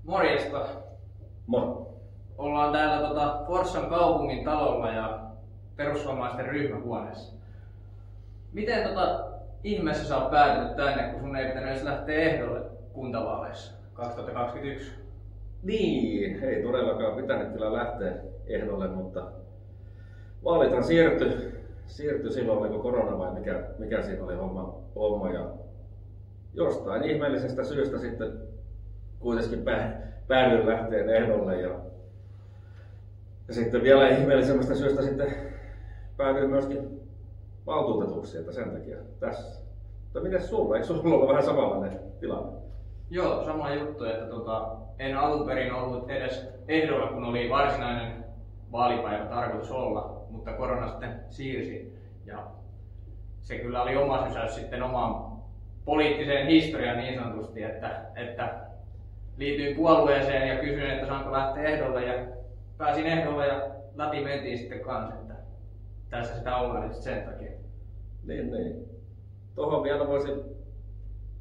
Morjesta. Moi. Ollaan täällä Forssan kaupungin talolla ja perussuomalaisten ryhmähuoneessa. Miten ihmeessä sä oot päätynyt tänne, kun sun ei pitänyt edes lähteä ehdolle kuntavaaleissa 2021? Niin, ei todellakaan pitänyt kyllä lähteä ehdolle, mutta vaalithan siirtyi silloin, oliko korona vai mikä siinä oli homma ja jostain ihmeellisestä syystä sitten kuitenkin päädyin lähteen ehdolle ja sitten vielä ihmeellisemmästä syystä sitten päädyin myöskin valtuutetuksi, että sen takia tässä. Mutta mites sulla? Eikö sulla ollut vähän samanlainen tilanne? Joo, sama juttu, että en alun perin ollut edes ehdolla, kun oli varsinainen vaalipäivä tarkoitus olla, mutta korona sitten siirsi. Ja se kyllä oli oma sysäys sitten omaan poliittiseen historiaan niin sanotusti, että liityin puolueeseen ja kysyin, että saanko lähteä ehdolle ja pääsin ehdolle ja läpi mentiin sitten kanssa, että tässä sitä ollaan sen takia. Niin. Tuohon vielä voisi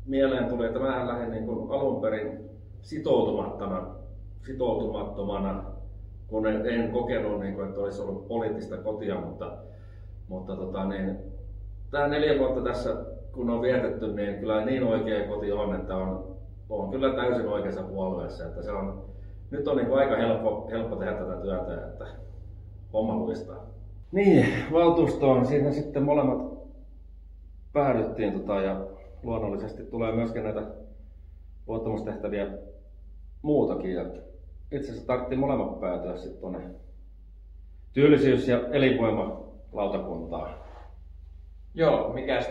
mieleen tuli, että mä lähdin niin kuin alun perin sitoutumattomana, kun en kokenut, niin kuin, että olisi ollut poliittista kotia, mutta tämä 4 vuotta tässä kun on vietetty, niin kyllä niin oikea koti on, että on kyllä täysin oikeassa puolueessa, että nyt on niin kuin aika helppo tehdä tätä työtä, että homma luistaa. Niin, valtuustoon siinä sitten molemmat päädyttiin ja luonnollisesti tulee myöskin näitä luottamustehtäviä muutakin. Ja itse asiassa tarvittiin molemmat päätyä sitten tuonne työllisyys- ja elinvoimalautakuntaan. Joo, mikäs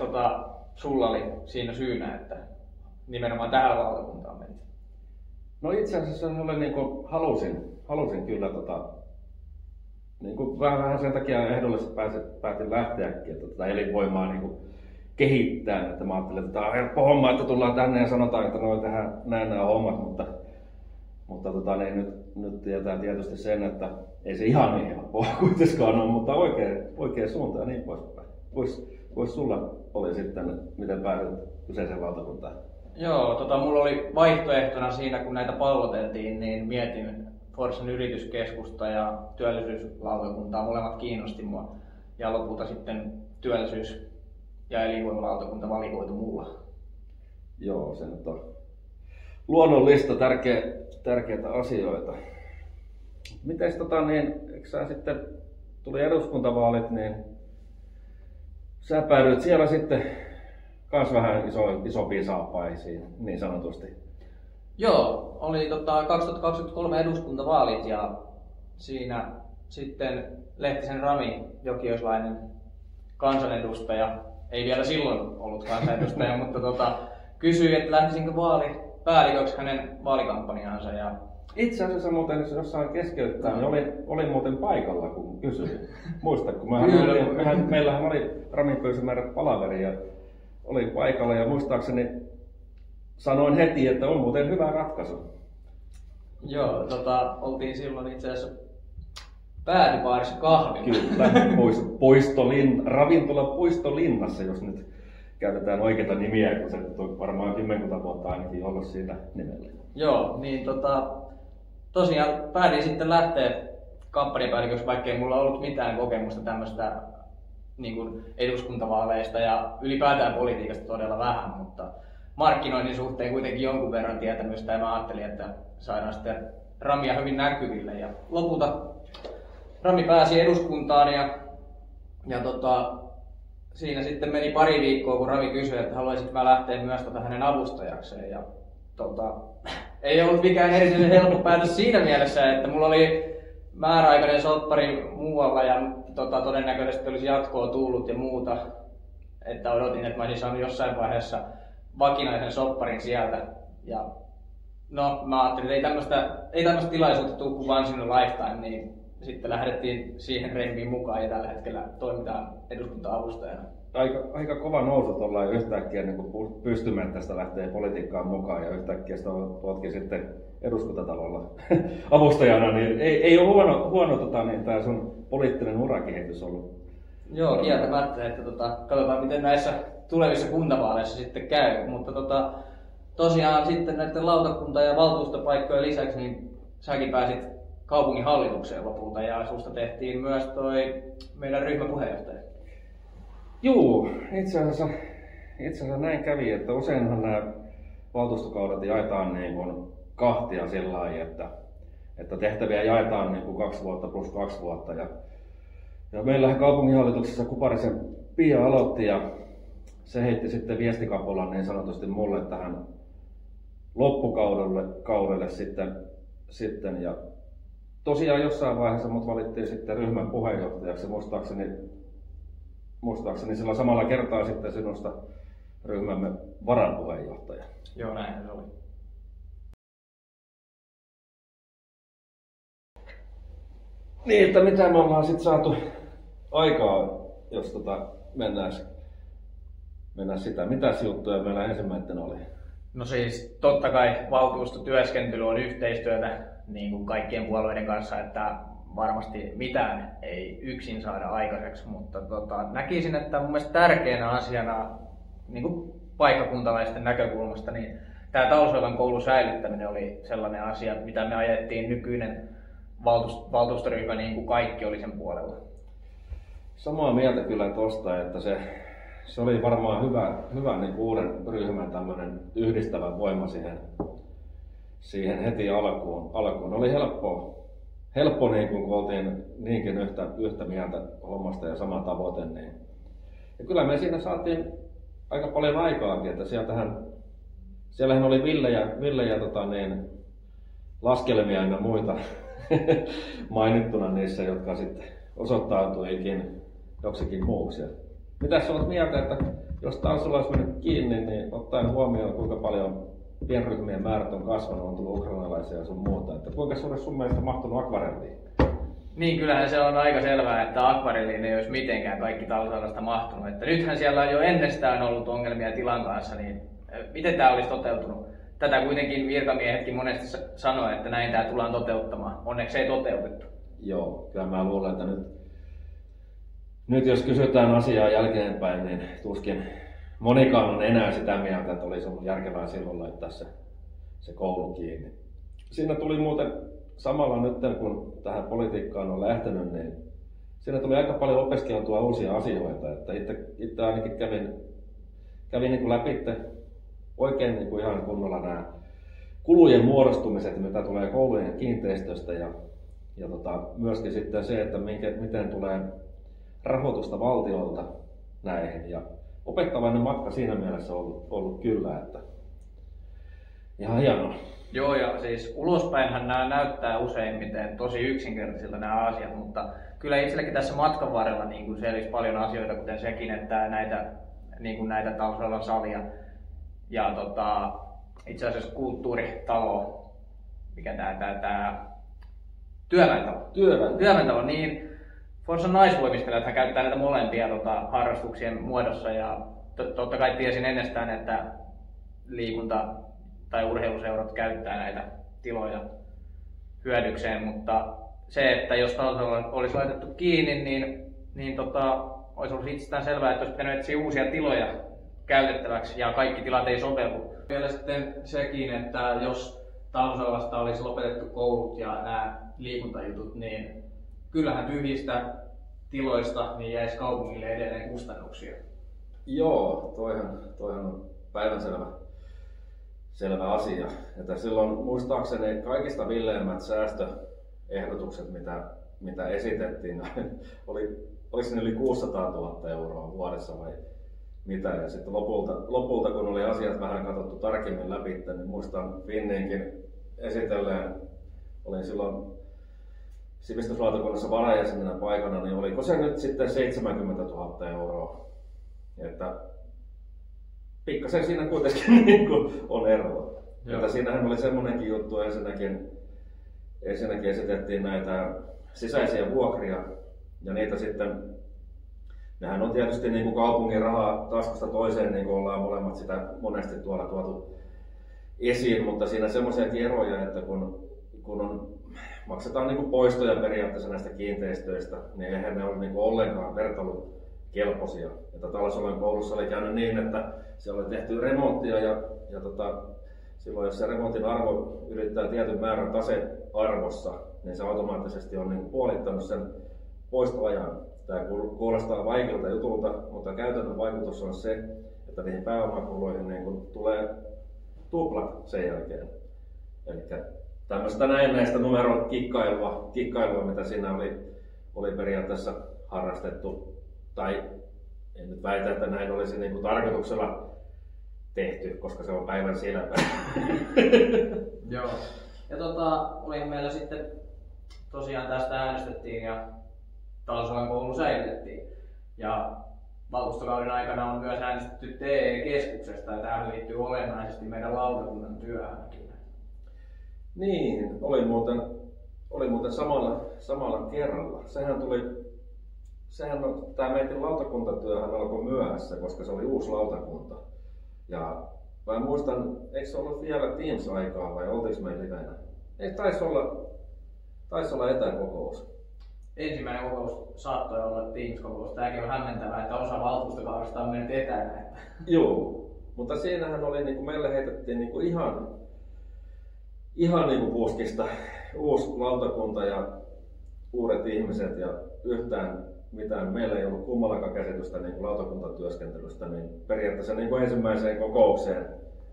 sulla oli siinä syynä, että nimenomaan tähän lautakuntaan menit? No itse asiassa oli niin kuin halusin kyllä niin kuin vähän sen takia ehdolle päätin lähteäkin, että tätä elinvoimaa niin kuin kehittää, että mä ajattelin, että tämä on helppo homma, että tullaan tänne ja sanotaan, että noi tehdään näin nämä hommat, mutta nyt tietää tietysti sen, että ei se ihan niin helppoa kuitenkaan ole, mutta oikea suunta ja niin poispäin. Vois sulla oli sitten, miten päädyt kyseiseen valtakuntaan? Joo, mulla oli vaihtoehtona siinä, kun näitä palloteltiin, niin mietin Forssan yrityskeskusta ja työllisyyslautakuntaa, molemmat kiinnosti mua. Ja lopulta sitten työllisyys- ja elinvoimalautakunta valikoitu mulla. Joo, se nyt on luonnollista, tärkeitä asioita. Mites eikö sä sitten, tuli eduskuntavaalit, niin sä päädyit siellä sitten kans vähän isompiin saappaisiin, niin sanotusti. Joo, oli 2023 eduskuntavaalit ja siinä sitten Lehtisen Rami, jokioislainen kansanedustaja, ei vielä silloin ollut kansanedustaja, mutta kysyi, että lähtisinkö vaalipäälliköksi hänen vaalikampanjaansa. Ja itse asiassa muuten, jos jossain keskeyttää, niin olin muuten paikalla, kun kysyin. Muistatko? Meillähän oli Ramin pyysimäärät palaveri ja olin paikalla ja muistaakseni sanoin heti, että on muuten hyvä ratkaisu. Joo, oltiin silloin itse asiassa päädybaarissa kahvilla. Kyllä, ravintola Puistolinnassa, jos nyt käytetään oikeita nimiä, kun se on varmaan 10 vuotta ainakin ollut siinä nimellä. Joo, niin tosiaan päätin sitten lähteä kampanjapäälliköksi, vaikka ei mulla ollut mitään kokemusta tämmöistä niin kuin eduskuntavaaleista ja ylipäätään politiikasta todella vähän, mutta markkinoinnin suhteen kuitenkin jonkun verran tietämystä ja mä ajattelin, että saadaan sitten Ramia hyvin näkyville. Ja lopulta Rami pääsi eduskuntaan ja siinä sitten meni pari viikkoa, kun Rami kysyi, että haluaisinko mä lähteä myös hänen avustajakseen. Ja ei ollut mikään erityisen helppo päätös siinä mielessä, että mulla oli määräaikainen soppari muualla ja todennäköisesti olisi jatkoa tullut ja muuta. Että odotin, että mä olisin saanut jossain vaiheessa vakinaisen sopparin sieltä. Ja mä ajattelin, että ei tämmöistä tilaisuutta tule kuin once in a lifetime, niin sitten lähdettiin siihen remmiin mukaan ja tällä hetkellä toimitaan eduskunta-avustajana. Aika kova nousu tuolla yhtäkkiä niin kun pystymään tästä lähtee politiikkaan mukaan ja yhtäkkiä sitä oletkin sitten eduskuntatalolla avustajana, niin ei ole huono niin tämä sun poliittinen urakehitys ollut. Joo, kieltämättä, että katsotaan miten näissä tulevissa kuntavaaleissa sitten käy, mutta tosiaan sitten näiden lautakunta- ja valtuustopaikkojen lisäksi, niin säkin pääsit kaupungin hallitukseen lopulta ja susta tehtiin myös toi meidän ryhmäpuheenjohtaja. Juu, itse asiassa näin kävi, että useinhan nämä valtuustokaudet jaetaan niin kuin kahtia sillä lailla, että tehtäviä jaetaan niin kuin 2 vuotta plus 2 vuotta. Ja meillähän kaupunginhallituksessa Kuparisen Pia aloitti ja se heitti sitten viestikapulan niin sanotusti mulle tähän loppukaudelle sitten. Ja tosiaan jossain vaiheessa mut valittiin sitten ryhmän puheenjohtajaksi, muistaakseni sillä samalla kertaa sitten sinusta ryhmämme varapuheenjohtaja. Joo, näin se oli. Niin, että mitä me ollaan sitten saatu aikaa, jos mennään sitä. Mitäs juttuja meillä ensimmäinen oli? No siis totta kai valtuustotyöskentely on yhteistyötä niin kuin kaikkien puolueiden kanssa, että varmasti mitään ei yksin saada aikaiseksi, mutta näkisin, että mun mielestä tärkeänä asiana niin kuin paikkakuntalaisten näkökulmasta, niin tämä Talsoilan koulun säilyttäminen oli sellainen asia, mitä me ajettiin nykyinen valtuustoryhmä, niin kuin kaikki oli sen puolella. Samaa mieltä kyllä tuosta, että se oli varmaan hyvä niin uuden ryhmän tämmöinen yhdistävä voima siihen heti alkuun. Oli helppo niin kun oltiin niinkin yhtä mieltä hommasta ja sama tavoite. Niin. Ja kyllä me siinä saatiin aika paljon aikaakin, että siellähän oli villejä laskelmia ja muita mainittuna niissä, jotka sitten osoittautuikin joksikin muuksi. Mitäs olet mieltä, että jos Talsoilla olisi mennyt kiinni, niin ottaen huomioon kuinka paljon pienryhmien määrät on kasvanut, on tullut ukrainalaisia ja sun muuta, että kuinka suuressa sun mielestä mahtunut akvarelliin? Niin, kyllähän se on aika selvää, että akvarelliin ei olisi mitenkään kaikki Talsoilasta mahtunut. Että nythän siellä on jo ennestään ollut ongelmia tilan kanssa, niin miten tämä olisi toteutunut? Tätä kuitenkin virkamiehetkin monesti sanoo, että näin tämä tullaan toteuttamaan. Onneksi ei toteutettu. Joo, kyllä mä luulen, että nyt jos kysytään asiaa jälkeenpäin, niin tuskin monikaan on enää sitä mieltä, että olisi ollut järkevää silloin laittaa se koulu kiinni. Siinä tuli muuten samalla nyt, kun tähän politiikkaan on lähtenyt, niin siinä tuli aika paljon opiskeltua uusia asioita. Että itse ainakin kävin niin kuin läpi oikein niin kuin ihan kunnolla nämä kulujen muodostumiset, mitä tulee koulujen kiinteistöstä ja myöskin sitten se, että miten tulee rahoitusta valtiolta näihin. Ja opettavainen matka siinä mielessä on ollut kyllä, että ihan hienoa. Joo, ja siis ulospäinhän nämä näyttää useimmiten tosi yksinkertaisilta nämä asiat, mutta kyllä itselläkin tässä matkan varrella niin selvisi paljon asioita, kuten sekin, että näitä Talsoilan salia ja itse asiassa kulttuuritalo, mikä tämä työväentalo, niin Forssan naisvoimistelijat käyttää näitä molempia harrastuksien muodossa ja totta kai tiesin ennestään, että liikunta- tai urheiluseurat käyttää näitä tiloja hyödykseen, mutta se, että jos Talsoilla olisi laitettu kiinni, niin olisi ollut itsestään selvää, että olisi pitänyt etsiä uusia tiloja käytettäväksi ja kaikki tilat ei sovellu. Vielä sitten sekin, että jos Talsoilasta olisi lopetettu koulut ja nämä liikuntajutut, niin kyllähän tyhjistä tiloista niin jäisi kaupungille edelleen kustannuksia. Joo, toihan on päivänselvä asia. Että silloin muistaakseni kaikista villeimmät säästöehdotukset, mitä esitettiin, oliko ne yli 600 000 euroa vuodessa vai mitä. Ja sitten lopulta kun oli asiat vähän katsottu tarkemmin läpi, niin muistan Finninkin esitelleen, olin silloin sivistyslautakunnassa varajäsenenä paikana, niin oliko se nyt sitten 70 000 euroa. Että pikkasen siinä kuitenkin niin kuin on eroa. Että siinähän oli semmoinenkin juttu, ensinnäkin esitettiin näitä sisäisiä vuokria ja niitä sitten, nehän on tietysti niin kuin kaupungin rahaa taskusta toiseen, niin kuin ollaan molemmat sitä monesti tuolla tuotu esiin, mutta siinä semmoisiakin eroja, että kun maksetaan niin kuin poistoja periaatteessa näistä kiinteistöistä, niin eihän ne ole niin kuin ollenkaan vertailukelpoisia. Että Talsoilan koulussa oli käynyt niin, että siellä oli tehty remonttia ja silloin jos se remontin arvo ylittää tietyn määrän tasearvossa, niin se automaattisesti on niin puolittanut sen poistoajan. Tämä kuulostaa vaikealta jutulta, mutta käytännön vaikutus on se, että niihin pääomakuluihin niin tulee tuplat sen jälkeen. Eli tämmöistä näennäistä numeron kikkailua, mitä siinä oli periaatteessa harrastettu, tai en nyt väitä, että näin olisi niin kuin tarkoituksella tehty, koska se on päivän silmä. Joo. Ja oli meillä sitten tosiaan tästä äänestettiin ja Talsoen koulu säilytettiin. Ja valtuustokauden aikana on myös äänestetty TE-keskuksesta ja tähän liittyy olennaisesti meidän lautakunnan työhönkin. Niin, oli muuten samalla kerralla. Tämä meidän lautakuntatyöhän alkoi myöhässä, koska se oli uusi lautakunta. Ja mä muistan, eikö se ollut vielä Teams-aikaa vai oltiinko me livenä? Ei, taisi olla etäkokous. Ensimmäinen kokous saattoi olla Teams-kokous. Tämäkin on hämmentävää, että osa valtuustokaudesta on mennyt etänä. Joo, mutta siinähän oli, niin kuin meille heitettiin niin kuin ihan niin kuin puskista uusi lautakunta ja uudet ihmiset ja yhtään mitään. Meillä ei ollut kummallakaan käsitystä niin kuin lautakuntatyöskentelystä, niin periaatteessa niin kuin ensimmäiseen kokoukseen.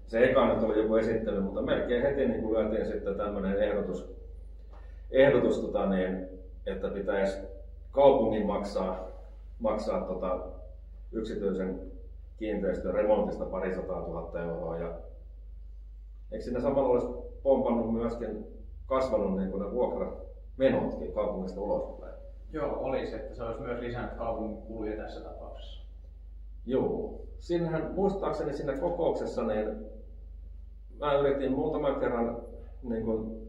Se eka nyt oli joku esittely, mutta melkein heti niin kuin lyötiin sitten tämmöinen ehdotus että pitäisi kaupungin maksaa yksityisen kiinteistön remontista 200 000 euroa. Ja eikö siinä samalla olisi pompannut myöskin kasvanut niin kuin ne vuokramenotkin kaupungista ulospäin? Joo, olisi, että se olisi myös lisännyt kaupungin kuluja tässä tapauksessa. Joo. Siinähän muistaakseni siinä kokouksessa niin mä yritin muutaman kerran niin kuin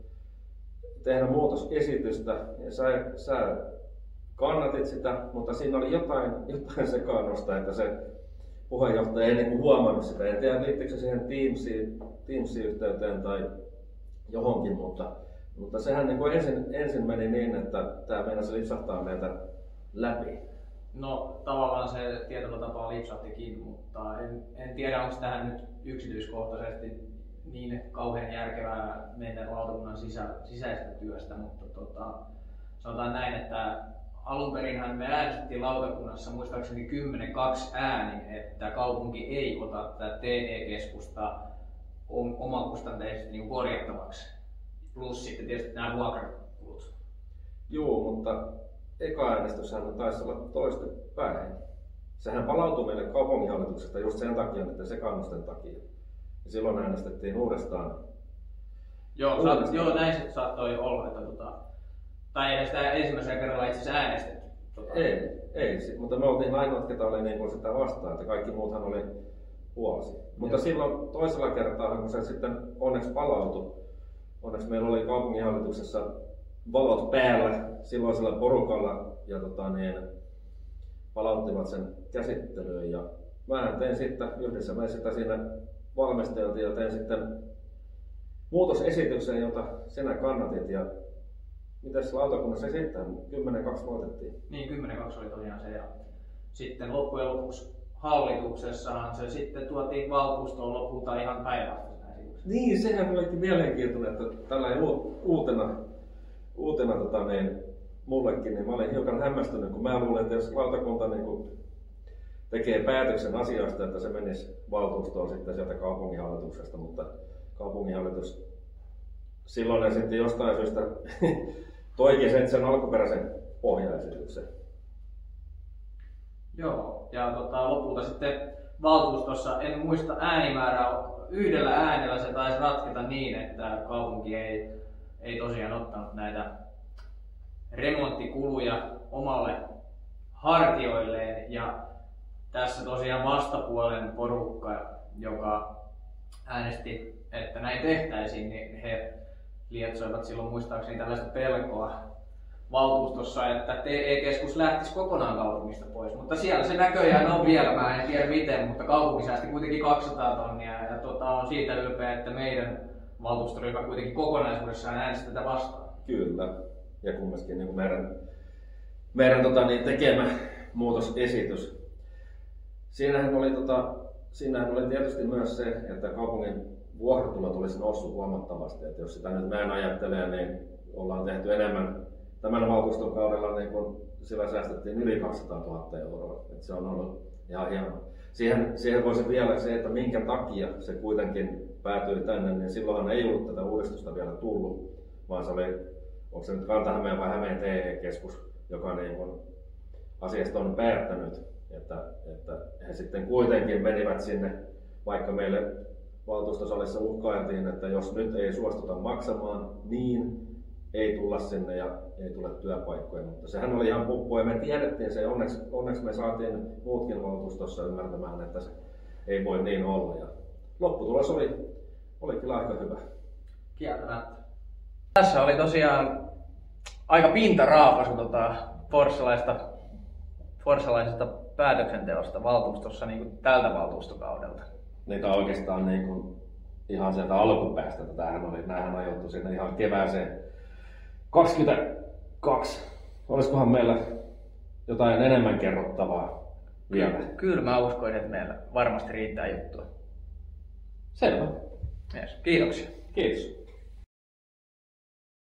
tehdä muutosesitystä ja sä kannatit sitä, mutta siinä oli jotain sekaannusta, että se puheenjohtaja ei niin huomannut sitä. En tiedä liittyykö se siihen Teams-yhteyteen tai johonkin, mutta sehän niin kuin ensin meni niin, että tämä meinasi lipsahtaa meiltä läpi. No tavallaan se tietyllä tapaa lipsahtikin, mutta en tiedä onko tähän nyt yksityiskohtaisesti niin kauhean järkevää meidän lautakunnan sisäistä työstä, mutta sanotaan näin, että alun perinhän me äänestettiin lautakunnassa muistaakseni 10-2 äänin, että kaupunki ei ota tätä TE-keskusta omakustanteisesti niin korjattavaksi. Plus sitten tietysti nämä vuokrakulut. Joo, mutta eka äänestyshän taisi olla toistepäin. Sehän palautui meille kaupunginhallituksesta just sen takia, niiden sekaannusten takia. Ja silloin äänestettiin uudestaan. Joo, näin se saattoi olla, että tai ei sitä ensimmäisellä kerralla itse asiassa äänestetty. Ei, mutta me oltiin ainoat, ketä oli niin kuin sitä vastaan, että kaikki muuthan oli puolasi. Mutta silloin toisella kertaa, kun se sitten onneksi palautui, onneksi meillä oli kaupunginhallituksessa valot päällä silloisella porukalla ja palauttivat sen käsittelyyn. Ja mä tein sitten yhdessä, me sitä siinä valmisteltiin ja tein sitten muutosesityksen, jota sinä kannatit. Ja mitäs lautakunnassa sitten 10-2 voitettiin? Niin, 10-2 oli tosiaan se. Ja sitten loppujen lopuksi hallituksessahan se sitten tuotiin valtuustoon lopulta ihan päinvastaisena esityksenä. Niin, sehän olikin mielenkiintoinen, että tällainen uutena mullekin, niin mä olin hiukan hämmästynyt, kun mä luulin, että jos lautakunta niin tekee päätöksen asiasta, että se menisi valtuustoon sitten sieltä kaupunginhallituksesta, mutta kaupunginhallitus silloin sitten jostain syystä toikin sen alkuperäisen pohjaesityksen. Joo, ja lopulta sitten valtuustossa, en muista äänimäärää, yhdellä äänellä se taisi ratketa niin, että kaupunki ei tosiaan ottanut näitä remonttikuluja omalle hartioilleen. Ja tässä tosiaan vastapuolen porukka, joka äänesti, että näin tehtäisiin, niin he lietsoivat silloin muistaakseni tällaista pelkoa valtuustossa, että TE-keskus lähtisi kokonaan kaupungista pois. Mutta siellä se näköjään on vielä, mä en tiedä miten, mutta kaupunki säästi kuitenkin 200 tonnia ja on siitä ylpeä, että meidän valtuustoryhmä kuitenkin kokonaisuudessaan äänesti tätä vastaan. Kyllä, ja kumminkin niin meidän tekemä muutosesitys. Siinähän oli siinähän oli tietysti myös se, että kaupungin vuokratulot olisi noussut huomattavasti. Että jos sitä nyt näin ajattelee, niin ollaan tehty enemmän tämän valtuuston kaudella, niin kun sillä säästettiin yli 200 000 euroa. Että se on ollut ihan hienoa. Siihen voisi vielä se, että minkä takia se kuitenkin päätyi tänne, niin silloinhan ei ollut tätä uudistusta vielä tullut, vaan se oli, onko se nyt Kanta-Hämeen vai Hämeen TE-keskus, joka niin kun asiasta on päättänyt, että he sitten kuitenkin menivät sinne, vaikka meille valtuustosalissa uhkailtiin, että jos nyt ei suostuta maksamaan, niin ei tulla sinne ja ei tule työpaikkoja. Mutta sehän oli ihan puppua ja me tiedettiin se. Onneksi me saatiin muutkin valtuustossa ymmärtämään, että se ei voi niin olla. Ja lopputulos oli kyllä aika hyvä. Kieltämättä. Tässä oli tosiaan aika pintaraapasu forssalaisesta päätöksenteosta valtuustossa niin kuin tältä valtuustokaudelta. Niitä on oikeastaan niin kuin ihan sieltä alkupäästä. Nämähän on ajoittu sinne ihan kevääseen 22. Olisikohan meillä jotain enemmän kerrottavaa vielä? Kyllä mä uskoin, että meillä varmasti riittää juttua. Selvä. Yes. Kiitoksia. Kiitos.